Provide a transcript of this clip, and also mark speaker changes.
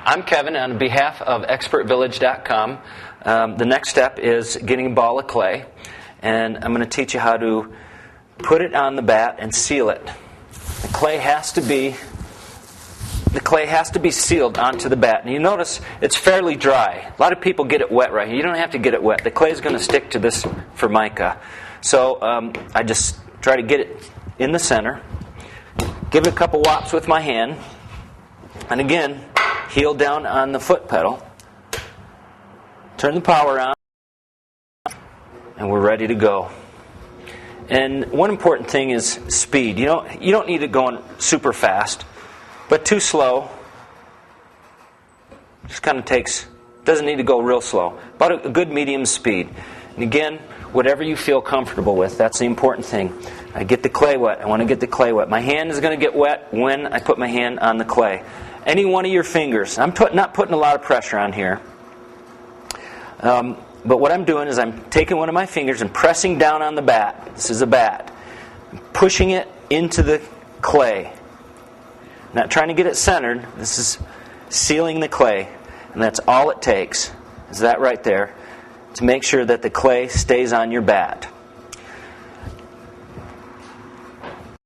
Speaker 1: I'm Kevin, and on behalf of expertvillage.com. The next step is getting a ball of clay, and I'm going to teach you how to put it on the bat and seal it. The clay has to be sealed onto the bat. And you notice it's fairly dry. A lot of people get it wet right here. You don't have to get it wet. The clay is going to stick to this Formica. So I just try to get it in the center. Give it a couple whops with my hand. And again, heel down on the foot pedal. Turn the power on. And we're ready to go. And one important thing is speed. You don't need it going super fast, but too slow. Just kind of doesn't need to go real slow. About a good medium speed. And again, whatever you feel comfortable with, that's the important thing. I get the clay wet. I want to get the clay wet. My hand is going to get wet when I put my hand on the clay. Any one of your fingers. I'm not putting a lot of pressure on here. But what I'm doing is I'm taking one of my fingers and pressing down on the bat. This is a bat. I'm pushing it into the clay. Not trying to get it centered. This is sealing the clay. And that's all it takes, is that right there, to make sure that the clay stays on your bat.